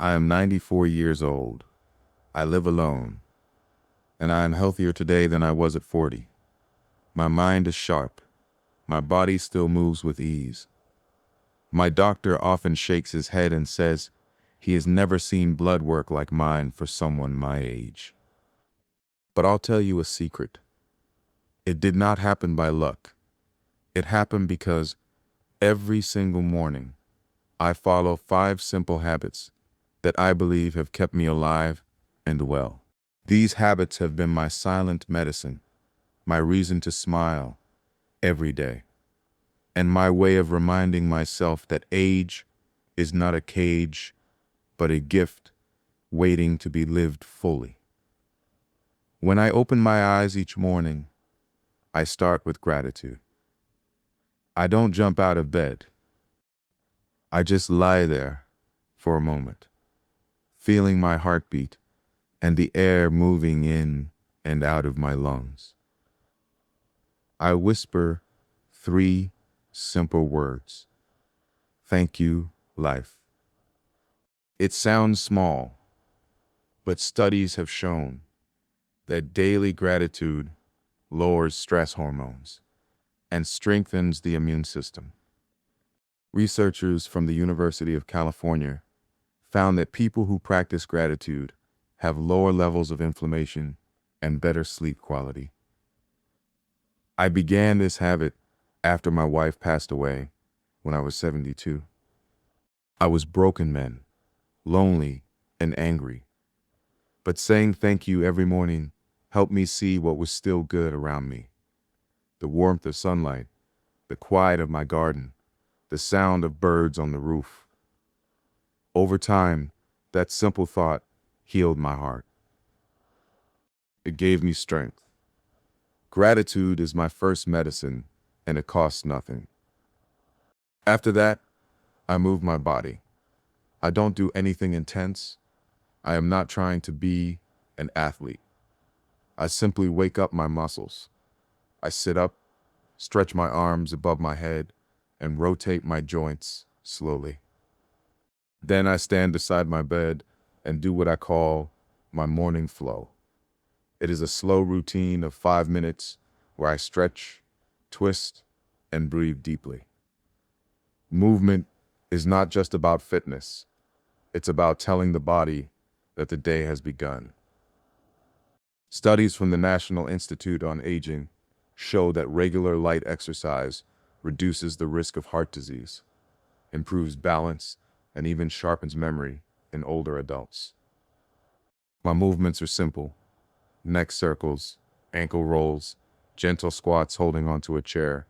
I am 94 years old. I live alone, and I am healthier today than I was at 40. My mind is sharp. My body still moves with ease. My doctor often shakes his head and says he has never seen blood work like mine for someone my age. But I'll tell you a secret. It did not happen by luck. It happened because every single morning I follow 5 simple habits that I believe have kept me alive and well. These habits have been my silent medicine, my reason to smile every day, and my way of reminding myself that age is not a cage, but a gift waiting to be lived fully. When I open my eyes each morning, I start with gratitude. I don't jump out of bed. I just lie there for a moment, feeling my heartbeat and the air moving in and out of my lungs. I whisper 3 simple words. Thank you, life. It sounds small, but studies have shown that daily gratitude lowers stress hormones and strengthens the immune system. Researchers from the University of California found that people who practice gratitude have lower levels of inflammation and better sleep quality. I began this habit after my wife passed away when I was 72. I was broken, man, lonely and angry. But saying thank you every morning helped me see what was still good around me. The warmth of sunlight, the quiet of my garden, the sound of birds on the roof. Over time, that simple thought healed my heart. It gave me strength. Gratitude is my first medicine, and it costs nothing. After that, I move my body. I don't do anything intense. I am not trying to be an athlete. I simply wake up my muscles. I sit up, stretch my arms above my head, and rotate my joints slowly. Then I stand beside my bed and do what I call my morning flow. It is a slow routine of 5 minutes where I stretch, twist, and breathe deeply. Movement is not just about fitness. It's about telling the body that the day has begun. Studies from the National Institute on Aging show that regular light exercise reduces the risk of heart disease, improves balance, and even sharpens memory in older adults. My movements are simple: neck circles, ankle rolls, gentle squats holding onto a chair.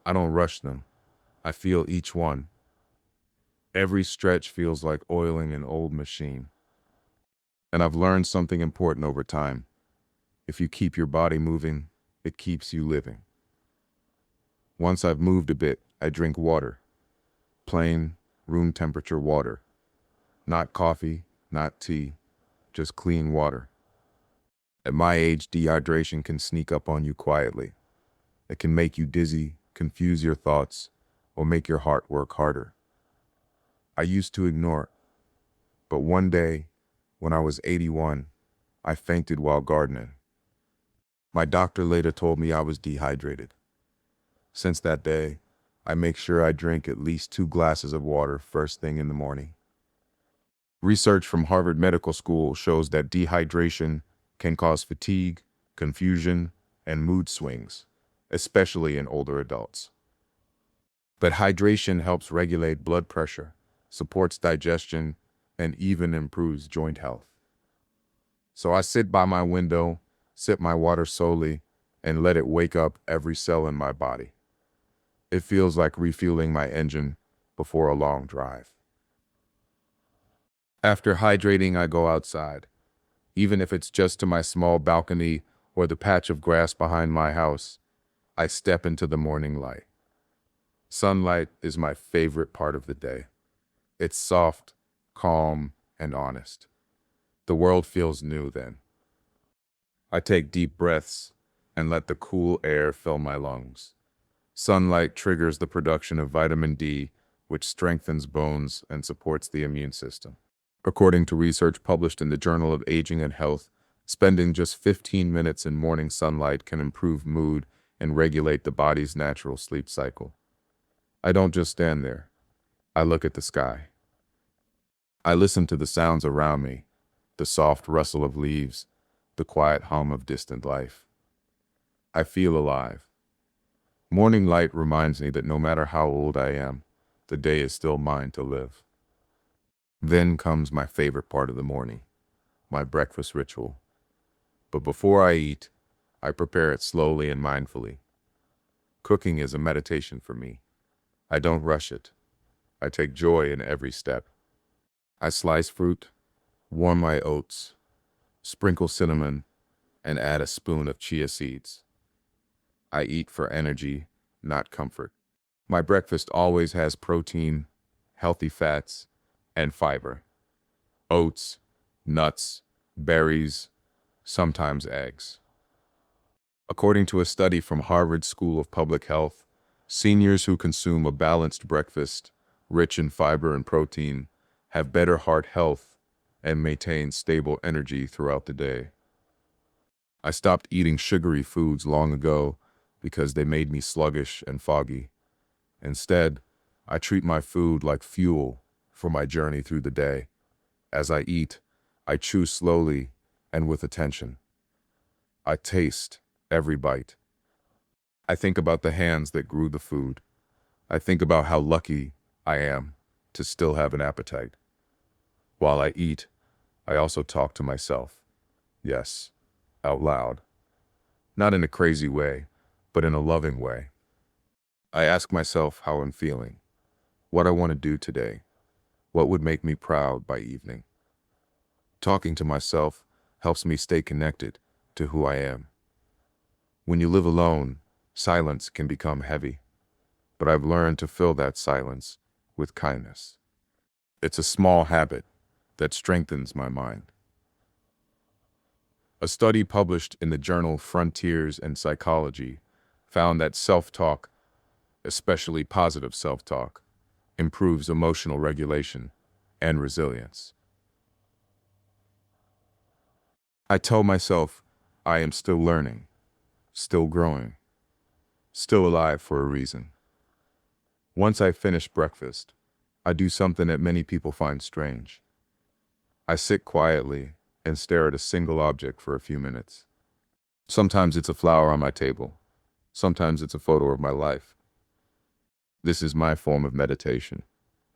I don't rush them. I feel each one. Every stretch feels like oiling an old machine. And I've learned something important over time. If you keep your body moving, it keeps you living. Once I've moved a bit, I drink water. Plain, room temperature water. Not coffee, not tea, just clean water. At my age, dehydration can sneak up on you quietly. It can make you dizzy, confuse your thoughts, or make your heart work harder. I used to ignore it, but one day, when I was 81, I fainted while gardening. My doctor later told me I was dehydrated. Since that day, I make sure I drink at least 2 glasses of water first thing in the morning. Research from Harvard Medical School shows that dehydration can cause fatigue, confusion, and mood swings, especially in older adults. But hydration helps regulate blood pressure, supports digestion, and even improves joint health. So I sit by my window, sip my water slowly, and let it wake up every cell in my body. It feels like refueling my engine before a long drive. After hydrating, I go outside, even if it's just to my small balcony or the patch of grass behind my house. I step into the morning light. Sunlight is my favorite part of the day. It's soft, calm, and honest. The world feels new then. I take deep breaths and let the cool air fill my lungs. Sunlight triggers the production of vitamin D, which strengthens bones and supports the immune system. According to research published in the Journal of Aging and Health, spending just 15 minutes in morning sunlight can improve mood and regulate the body's natural sleep cycle. I don't just stand there. I look at the sky. I listen to the sounds around me, the soft rustle of leaves, the quiet hum of distant life. I feel alive. Morning light reminds me that no matter how old I am, the day is still mine to live. Then comes my favorite part of the morning, my breakfast ritual. But before I eat, I prepare it slowly and mindfully. Cooking is a meditation for me. I don't rush it. I take joy in every step. I slice fruit, warm my oats, sprinkle cinnamon, and add a spoon of chia seeds. I eat for energy, not comfort. My breakfast always has protein, healthy fats, and fiber. Oats, nuts, berries, sometimes eggs. According to a study from Harvard School of Public Health, seniors who consume a balanced breakfast, rich in fiber and protein, have better heart health and maintain stable energy throughout the day. I stopped eating sugary foods long ago because they made me sluggish and foggy. Instead, I treat my food like fuel for my journey through the day. As I eat, I chew slowly and with attention. I taste every bite. I think about the hands that grew the food. I think about how lucky I am to still have an appetite. While I eat, I also talk to myself. Yes, out loud. Not in a crazy way, but in a loving way. I ask myself how I'm feeling, what I want to do today, what would make me proud by evening. Talking to myself helps me stay connected to who I am. When you live alone, silence can become heavy, but I've learned to fill that silence with kindness. It's a small habit that strengthens my mind. A study published in the journal Frontiers in Psychology found that self-talk, especially positive self-talk, improves emotional regulation and resilience. I tell myself I am still learning, still growing, still alive for a reason. Once I finish breakfast, I do something that many people find strange. I sit quietly and stare at a single object for a few minutes. Sometimes it's a flower on my table. Sometimes it's a photo of my life. This is my form of meditation.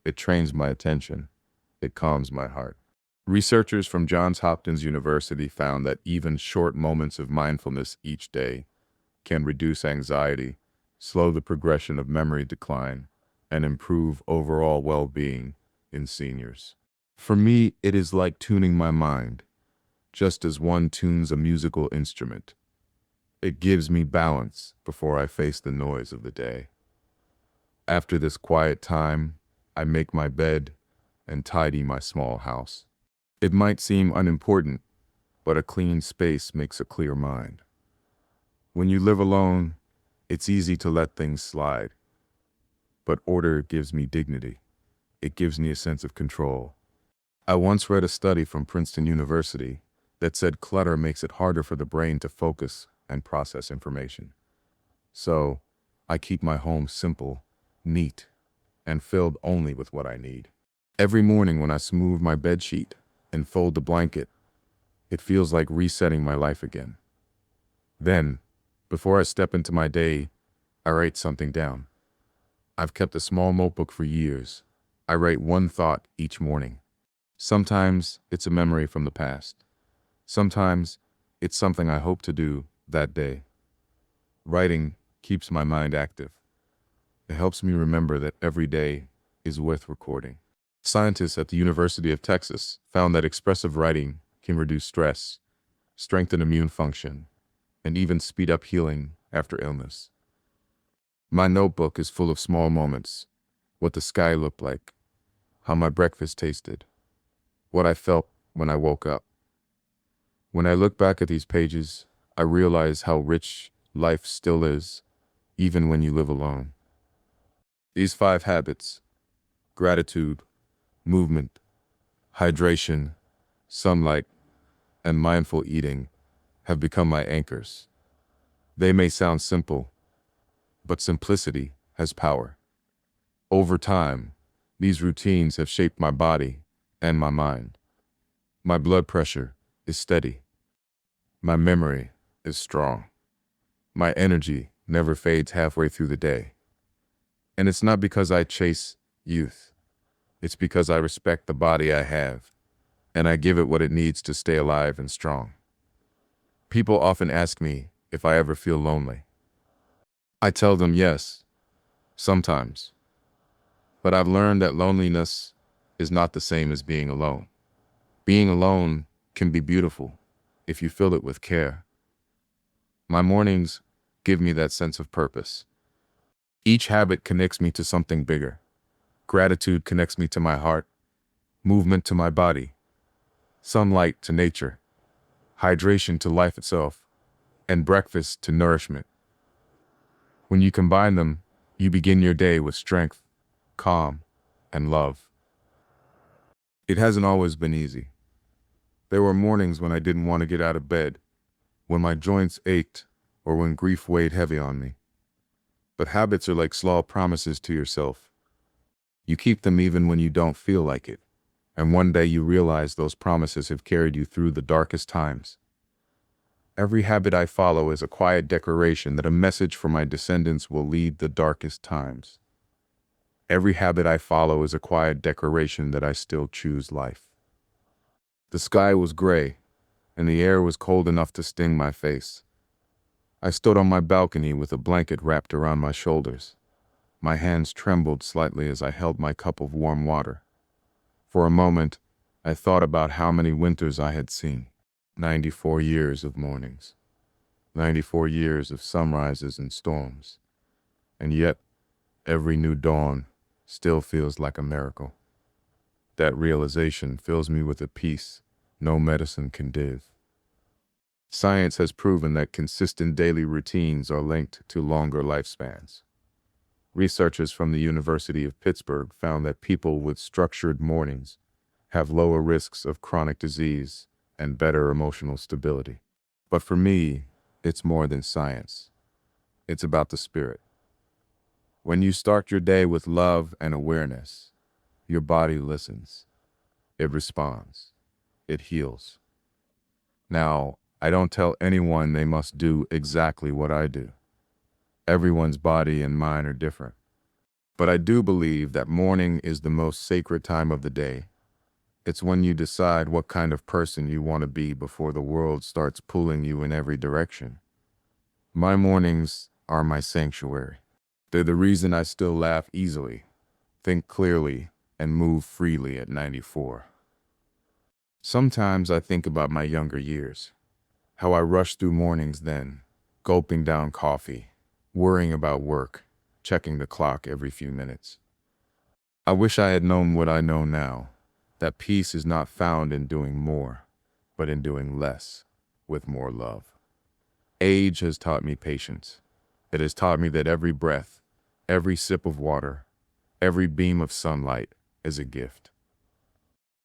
It trains my attention. It calms my heart. Researchers from Johns Hopkins University found that even short moments of mindfulness each day can reduce anxiety, slow the progression of memory decline, and improve overall well-being in seniors. For me, it is like tuning my mind, just as one tunes a musical instrument. It gives me balance before I face the noise of the day. After this quiet time, I make my bed and tidy my small house. It might seem unimportant, but a clean space makes a clear mind. When you live alone, it's easy to let things slide. But order gives me dignity. It gives me a sense of control. I once read a study from Princeton University that said clutter makes it harder for the brain to focus and process information. So, I keep my home simple, neat, and filled only with what I need. Every morning when I smooth my bedsheet and fold the blanket, it feels like resetting my life again. Then, before I step into my day, I write something down. I've kept a small notebook for years. I write one thought each morning. Sometimes it's a memory from the past. Sometimes it's something I hope to do that day. Writing keeps my mind active. It helps me remember that every day is worth recording. Scientists at the University of Texas found that expressive writing can reduce stress, strengthen immune function, and even speed up healing after illness. My notebook is full of small moments, what the sky looked like, how my breakfast tasted, what I felt when I woke up. When I look back at these pages, I realize how rich life still is, even when you live alone. These 5 habits, gratitude, movement, Hydration, sunlight, and mindful eating have become my anchors. They may sound simple, but simplicity has power. Over time, these routines have shaped my body and my mind. My blood pressure is steady. My memory is strong. My energy never fades halfway through the day. And it's not because I chase youth. It's because I respect the body I have, and I give it what it needs to stay alive and strong. People often ask me if I ever feel lonely. I tell them yes, sometimes. But I've learned that loneliness is not the same as being alone. Being alone can be beautiful if you fill it with care. My mornings give me that sense of purpose. Each habit connects me to something bigger. Gratitude connects me to my heart, movement to my body, sunlight to nature, hydration to life itself, and breakfast to nourishment. When you combine them, you begin your day with strength, calm, and love. It hasn't always been easy. There were mornings when I didn't want to get out of bed, when my joints ached, or when grief weighed heavy on me. But habits are like small promises to yourself. You keep them even when you don't feel like it, and one day you realize those promises have carried you through the darkest times. Every habit I follow is a quiet declaration that a message for my descendants will lead the darkest times. Every habit I follow is a quiet declaration that I still choose life. The sky was gray, and the air was cold enough to sting my face. I stood on my balcony with a blanket wrapped around my shoulders. My hands trembled slightly as I held my cup of warm water. For a moment, I thought about how many winters I had seen. 94 years of mornings. 94 years of sunrises and storms. And yet, every new dawn still feels like a miracle. That realization fills me with a peace no medicine can give. Science has proven that consistent daily routines are linked to longer lifespans. Researchers from the University of Pittsburgh found that people with structured mornings have lower risks of chronic disease and better emotional stability. But for me, it's more than science. It's about the spirit. When you start your day with love and awareness, your body listens. It responds. It heals. Now, I don't tell anyone they must do exactly what I do. Everyone's body and mind are different. But I do believe that morning is the most sacred time of the day. It's when you decide what kind of person you want to be before the world starts pulling you in every direction. My mornings are my sanctuary. They're the reason I still laugh easily, think clearly, and move freely at 94. Sometimes I think about my younger years, how I rushed through mornings then, gulping down coffee, worrying about work, checking the clock every few minutes. I wish I had known what I know now, that peace is not found in doing more, but in doing less, with more love. Age has taught me patience. It has taught me that every breath, every sip of water, every beam of sunlight is a gift.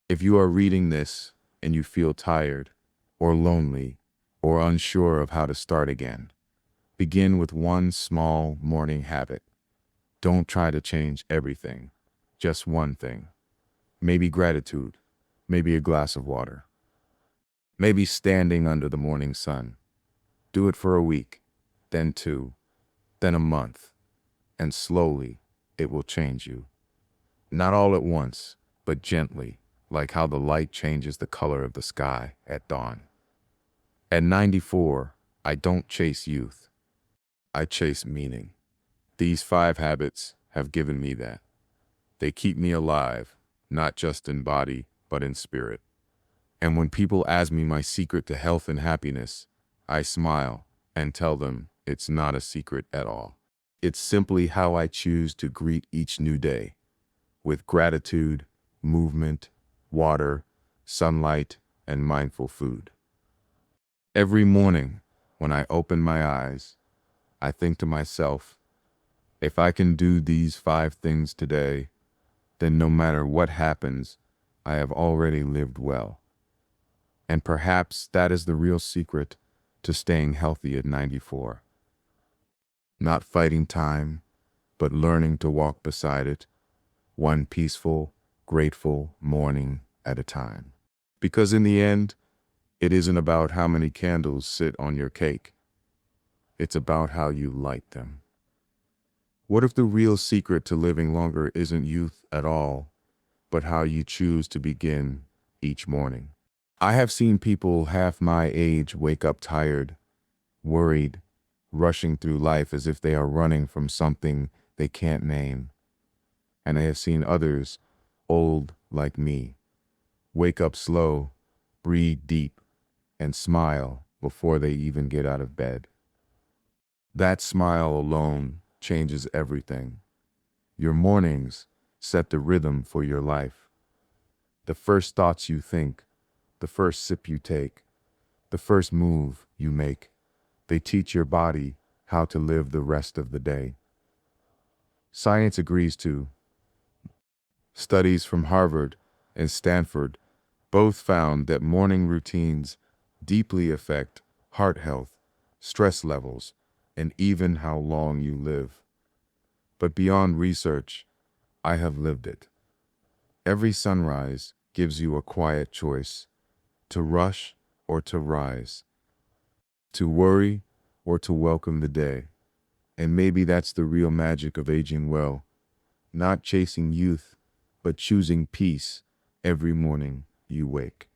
If you are reading this and you feel tired, or lonely, or unsure of how to start again, begin with one small morning habit. Don't try to change everything, just one thing. Maybe gratitude, maybe a glass of water, maybe standing under the morning sun. Do it for a week, then 2, then a month, and slowly it will change you. Not all at once, but gently, like how the light changes the color of the sky at dawn. At 94, I don't chase youth. I chase meaning. These 5 habits have given me that. They keep me alive, not just in body, but in spirit. And when people ask me my secret to health and happiness, I smile and tell them it's not a secret at all. It's simply how I choose to greet each new day, with gratitude, movement, water, sunlight, and mindful food. Every morning, when I open my eyes, I think to myself, if I can do these 5 things today, then no matter what happens, I have already lived well. And perhaps that is the real secret to staying healthy at 94. Not fighting time, but learning to walk beside it, one peaceful, grateful morning at a time. Because in the end, it isn't about how many candles sit on your cake. It's about how you light them. What if the real secret to living longer isn't youth at all, but how you choose to begin each morning? I have seen people half my age wake up tired, worried, rushing through life as if they are running from something they can't name. And I have seen others, old like me, wake up slow, breathe deep, and smile before they even get out of bed. That smile alone changes everything. Your mornings set the rhythm for your life. The first thoughts you think, the first sip you take, the first move you make, they teach your body how to live the rest of the day. Science agrees too. Studies from Harvard and Stanford both found that morning routines deeply affect heart health, stress levels, and even how long you live. But beyond research, I have lived it. Every sunrise gives you a quiet choice: to rush or to rise, to worry or to welcome the day. And maybe that's the real magic of aging well, not chasing youth, but choosing peace every morning you wake.